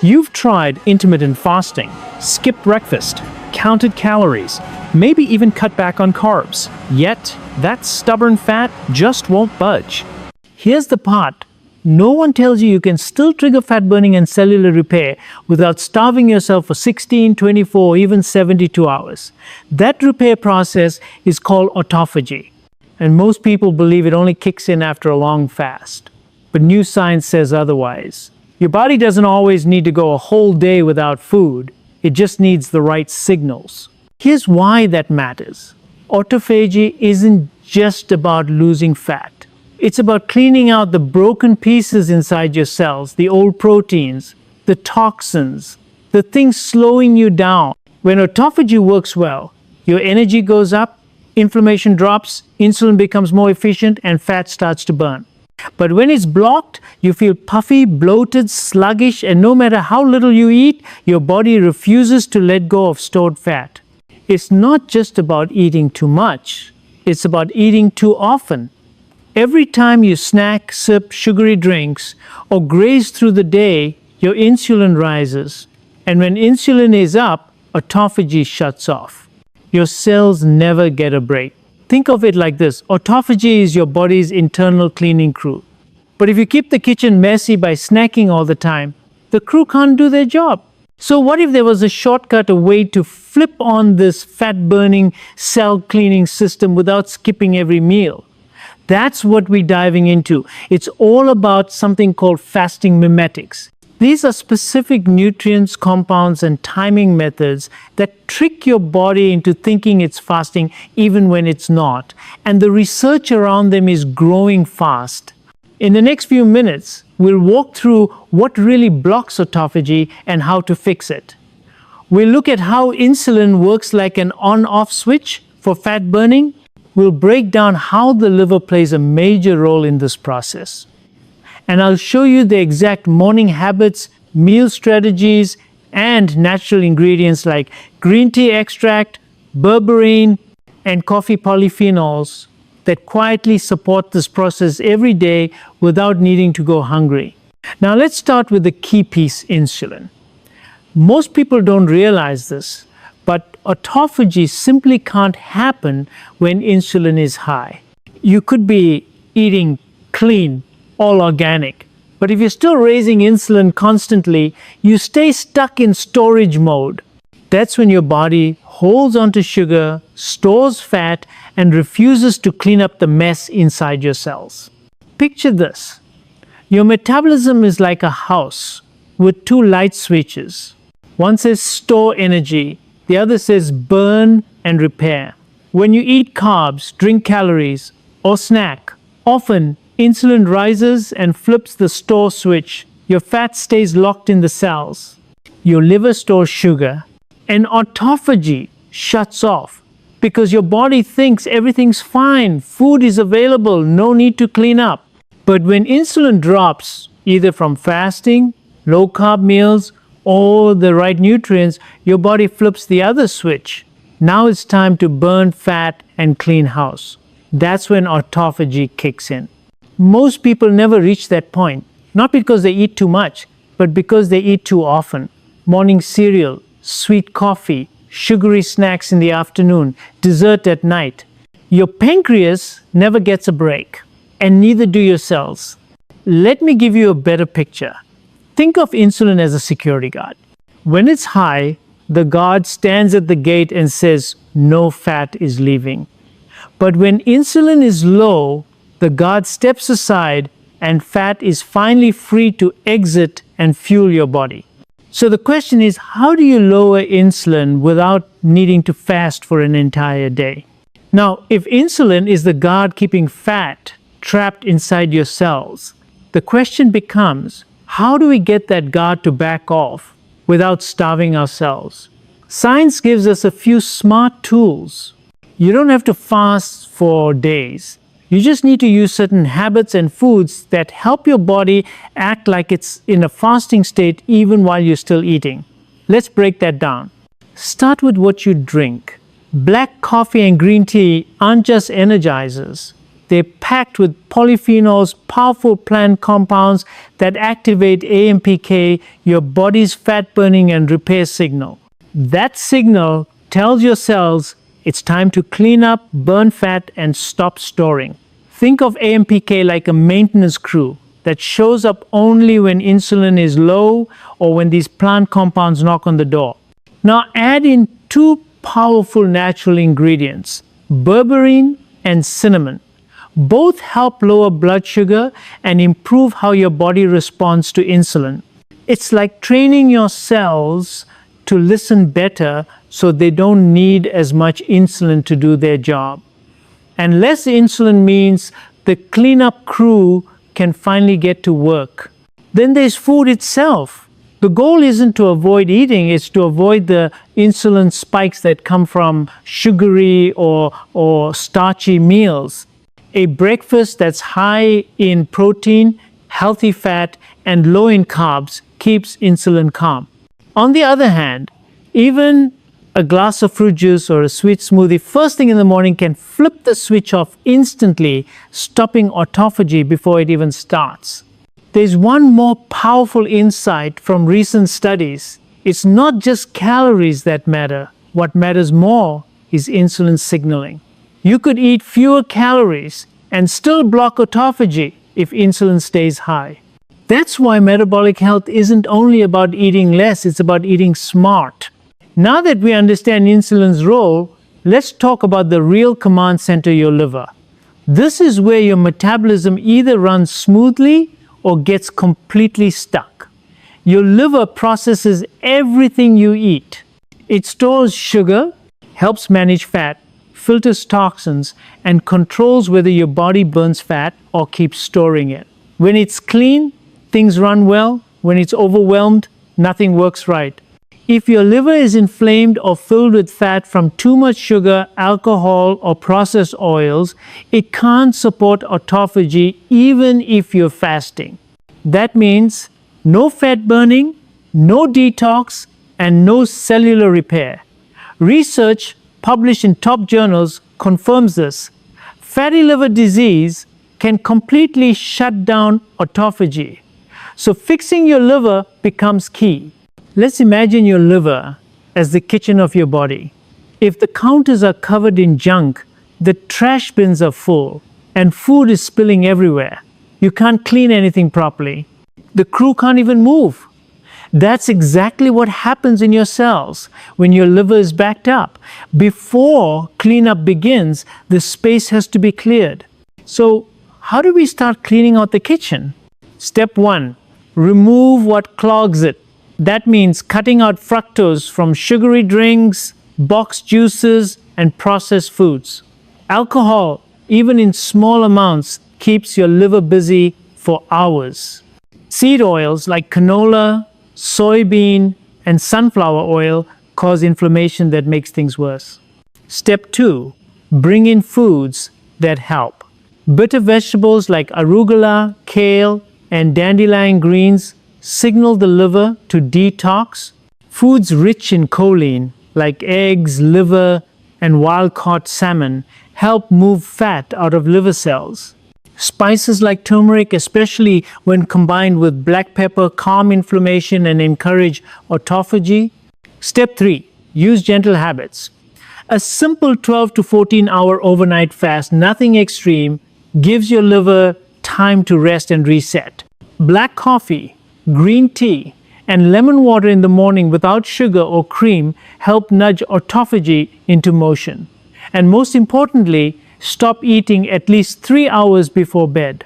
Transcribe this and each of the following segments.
You've tried intermittent fasting, skipped breakfast, counted calories, maybe even cut back on carbs. Yet, that stubborn fat just won't budge. Here's the part. No one tells you can still trigger fat burning and cellular repair without starving yourself for 16, 24, even 72 hours. That repair process is called autophagy. And most people believe it only kicks in after a long fast. But new science says otherwise. Your body doesn't always need to go a whole day without food. It just needs the right signals. Here's why that matters. Autophagy isn't just about losing fat. It's about cleaning out the broken pieces inside your cells, the old proteins, the toxins, the things slowing you down. When autophagy works well, your energy goes up, inflammation drops, insulin becomes more efficient, and fat starts to burn. But when it's blocked, you feel puffy, bloated, sluggish, and no matter how little you eat, your body refuses to let go of stored fat. It's not just about eating too much, it's about eating too often. Every time you snack, sip sugary drinks, or graze through the day, your insulin rises. And when insulin is up, autophagy shuts off. Your cells never get a break. Think of it like this. Autophagy is your body's internal cleaning crew. But if you keep the kitchen messy by snacking all the time, the crew can't do their job. So what if there was a shortcut, a way to flip on this fat-burning, cell-cleaning system without skipping every meal? That's what we're diving into. It's all about something called fasting mimetics. These are specific nutrients, compounds, and timing methods that trick your body into thinking it's fasting even when it's not. And the research around them is growing fast. In the next few minutes, we'll walk through what really blocks autophagy and how to fix it. We'll look at how insulin works like an on-off switch for fat burning. We'll break down how the liver plays a major role in this process. And I'll show you the exact morning habits, meal strategies, and natural ingredients like green tea extract, berberine, and coffee polyphenols that quietly support this process every day without needing to go hungry. Now let's start with the key piece, insulin. Most people don't realize this, but autophagy simply can't happen when insulin is high. You could be eating clean, all organic. But if you're still raising insulin constantly, you stay stuck in storage mode. That's when your body holds onto sugar, stores fat, and refuses to clean up the mess inside your cells. Picture this. Your metabolism is like a house with two light switches. One says store energy, the other says burn and repair. When you eat carbs, drink calories, or snack, often insulin rises and flips the store switch. Your fat stays locked in the cells. Your liver stores sugar, and autophagy shuts off because your body thinks everything's fine, food is available, no need to clean up. But when insulin drops, either from fasting, low-carb meals, or the right nutrients, your body flips the other switch. Now it's time to burn fat and clean house. That's when autophagy kicks in. Most people never reach that point, not because they eat too much, but because they eat too often. Morning cereal, sweet coffee, sugary snacks in the afternoon, dessert at night. Your pancreas never gets a break, and neither do your cells. Let me give you a better picture. Think of insulin as a security guard. When it's high, the guard stands at the gate and says, "No fat is leaving." But when insulin is low, the guard steps aside and fat is finally free to exit and fuel your body. So the question is, how do you lower insulin without needing to fast for an entire day? Now, if insulin is the guard keeping fat trapped inside your cells, the question becomes, how do we get that guard to back off without starving ourselves? Science gives us a few smart tools. You don't have to fast for days. You just need to use certain habits and foods that help your body act like it's in a fasting state even while you're still eating. Let's break that down. Start with what you drink. Black coffee and green tea aren't just energizers. They're packed with polyphenols, powerful plant compounds that activate AMPK, your body's fat-burning and repair signal. That signal tells your cells it's time to clean up, burn fat, and stop storing. Think of AMPK like a maintenance crew that shows up only when insulin is low or when these plant compounds knock on the door. Now add in two powerful natural ingredients, berberine and cinnamon. Both help lower blood sugar and improve how your body responds to insulin. It's like training your cells to listen better so they don't need as much insulin to do their job. And less insulin means the cleanup crew can finally get to work. Then there's food itself. The goal isn't to avoid eating, it's to avoid the insulin spikes that come from sugary or starchy meals. A breakfast that's high in protein, healthy fat, and low in carbs keeps insulin calm. On the other hand, even a glass of fruit juice or a sweet smoothie first thing in the morning can flip the switch off instantly, stopping autophagy before it even starts. There's one more powerful insight from recent studies. It's not just calories that matter. What matters more is insulin signaling. You could eat fewer calories and still block autophagy if insulin stays high. That's why metabolic health isn't only about eating less, it's about eating smart. Now that we understand insulin's role, let's talk about the real command center, your liver. This is where your metabolism either runs smoothly or gets completely stuck. Your liver processes everything you eat. It stores sugar, helps manage fat, filters toxins, and controls whether your body burns fat or keeps storing it. When it's clean, things run well. When it's overwhelmed, nothing works right. If your liver is inflamed or filled with fat from too much sugar, alcohol, or processed oils, it can't support autophagy even if you're fasting. That means no fat burning, no detox, and no cellular repair. Research published in top journals confirms this. Fatty liver disease can completely shut down autophagy. So fixing your liver becomes key. Let's imagine your liver as the kitchen of your body. If the counters are covered in junk, the trash bins are full, and food is spilling everywhere, you can't clean anything properly. The crew can't even move. That's exactly what happens in your cells when your liver is backed up. Before cleanup begins, the space has to be cleared. So, how do we start cleaning out the kitchen? Step 1. Remove what clogs it. That means cutting out fructose from sugary drinks, boxed juices, and processed foods. Alcohol, even in small amounts, keeps your liver busy for hours. Seed oils like canola, soybean, and sunflower oil cause inflammation that makes things worse. Step 2. Bring in foods that help. Bitter vegetables like arugula, kale, and dandelion greens signal the liver to detox. Foods rich in choline, like eggs, liver, and wild-caught salmon, help move fat out of liver cells. Spices like turmeric, especially when combined with black pepper, calm inflammation and encourage autophagy. Step 3. Use gentle habits. A simple 12 to 14 hour overnight fast, nothing extreme, gives your liver time to rest and reset. Black coffee, green tea, and lemon water in the morning without sugar or cream help nudge autophagy into motion. And most importantly, stop eating at least 3 hours before bed.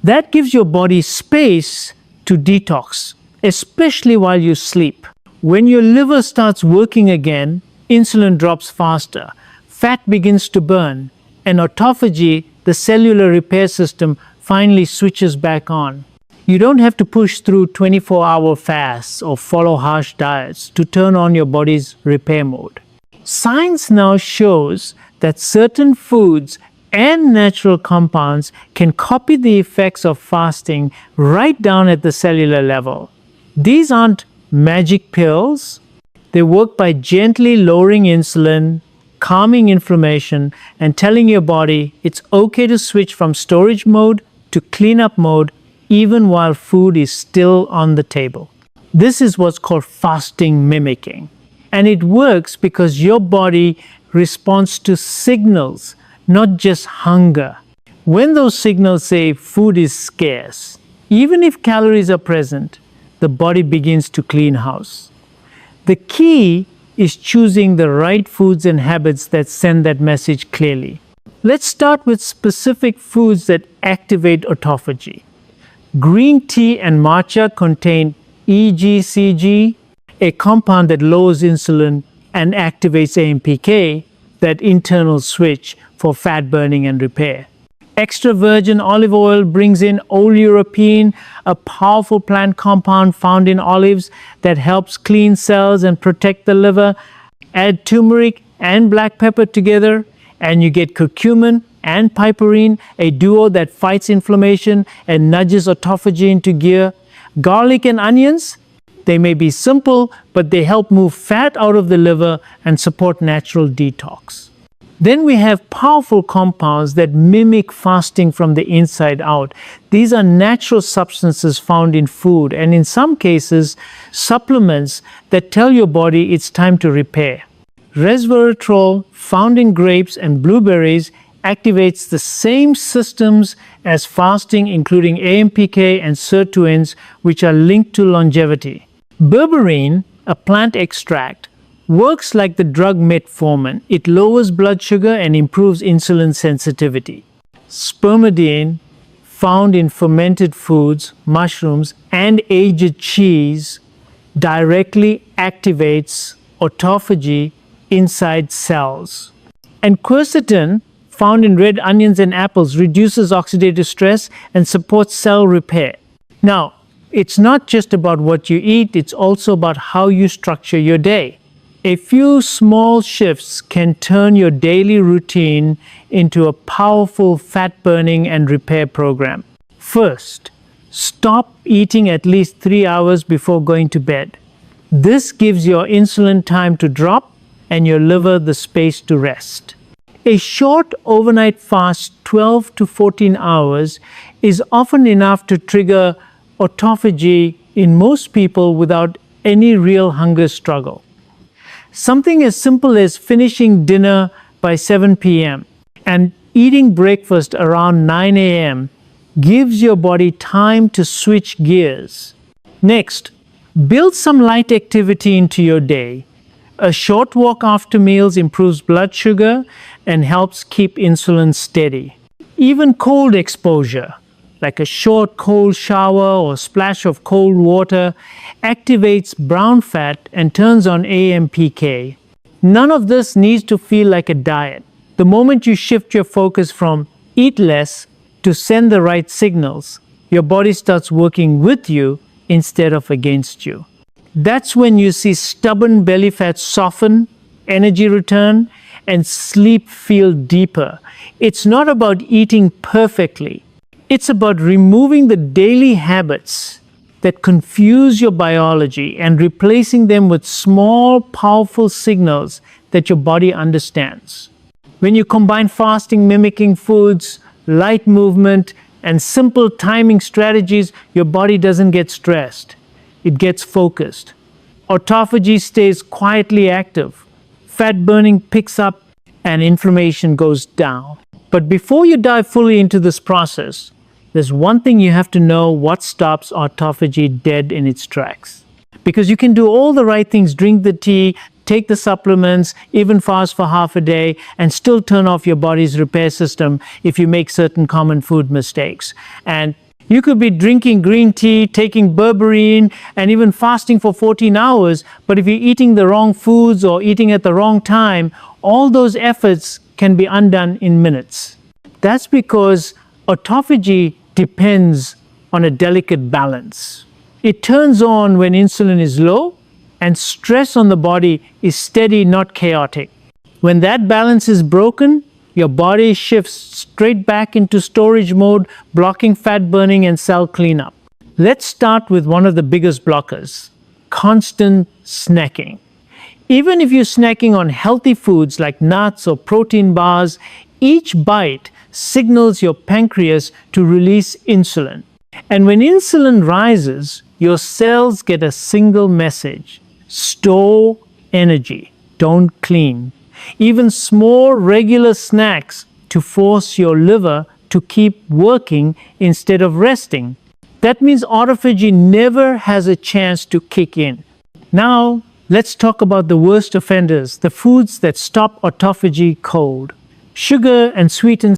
That gives your body space to detox, especially while you sleep. When your liver starts working again, insulin drops faster, fat begins to burn, and autophagy, the cellular repair system, finally switches back on. You don't have to push through 24-hour fasts or follow harsh diets to turn on your body's repair mode. Science now shows that certain foods and natural compounds can copy the effects of fasting right down at the cellular level. These aren't magic pills. They work by gently lowering insulin, calming inflammation, and telling your body it's okay to switch from storage mode to cleanup mode even while food is still on the table. This is what's called fasting mimicking. And it works because your body responds to signals, not just hunger. When those signals say food is scarce, even if calories are present, the body begins to clean house. The key is choosing the right foods and habits that send that message clearly. Let's start with specific foods that activate autophagy. Green tea and matcha contain EGCG, a compound that lowers insulin and activates AMPK, that internal switch for fat burning and repair. Extra virgin olive oil brings in oleuropein, a powerful plant compound found in olives that helps clean cells and protect the liver. Add turmeric and black pepper together, and you get curcumin and piperine, a duo that fights inflammation and nudges autophagy into gear. Garlic and onions, they may be simple, but they help move fat out of the liver and support natural detox. Then we have powerful compounds that mimic fasting from the inside out. These are natural substances found in food and in some cases, supplements that tell your body it's time to repair. Resveratrol, found in grapes and blueberries, activates the same systems as fasting, including AMPK and sirtuins, which are linked to longevity. Berberine, a plant extract, works like the drug metformin. It lowers blood sugar and improves insulin sensitivity. Spermidine, found in fermented foods, mushrooms, and aged cheese, directly activates autophagy inside cells. And quercetin, found in red onions and apples, reduces oxidative stress and supports cell repair. Now, it's not just about what you eat, it's also about how you structure your day. A few small shifts can turn your daily routine into a powerful fat burning and repair program. First, stop eating at least 3 hours before going to bed. This gives your insulin time to drop and your liver the space to rest. A short overnight fast, 12 to 14 hours, is often enough to trigger autophagy in most people without any real hunger struggle. Something as simple as finishing dinner by 7 p.m. and eating breakfast around 9 a.m. gives your body time to switch gears. Next, build some light activity into your day. A short walk after meals improves blood sugar and helps keep insulin steady. Even cold exposure, like a short cold shower or splash of cold water, activates brown fat and turns on AMPK. None of this needs to feel like a diet. The moment you shift your focus from eat less to send the right signals, your body starts working with you instead of against you. That's when you see stubborn belly fat soften, energy return, and sleep feel deeper. It's not about eating perfectly. It's about removing the daily habits that confuse your biology and replacing them with small, powerful signals that your body understands. When you combine fasting mimicking foods, light movement, and simple timing strategies, your body doesn't get stressed. It gets focused. Autophagy stays quietly active. Fat burning picks up and inflammation goes down. But before you dive fully into this process, there's one thing you have to know: what stops autophagy dead in its tracks. Because you can do all the right things, drink the tea, take the supplements, even fast for half a day, and still turn off your body's repair system if you make certain common food mistakes. And you could be drinking green tea, taking berberine, and even fasting for 14 hours, but if you're eating the wrong foods or eating at the wrong time, all those efforts can be undone in minutes. That's because autophagy depends on a delicate balance. It turns on when insulin is low and stress on the body is steady, not chaotic. When that balance is broken, your body shifts straight back into storage mode, blocking fat burning and cell cleanup. Let's start with one of the biggest blockers: constant snacking. Even if you're snacking on healthy foods like nuts or protein bars, each bite signals your pancreas to release insulin. And when insulin rises, your cells get a single message: store energy, don't clean. Even small regular snacks to force your liver to keep working instead of resting. That means autophagy never has a chance to kick in. Now, let's talk about the worst offenders, the foods that stop autophagy cold. Sugar and sweetened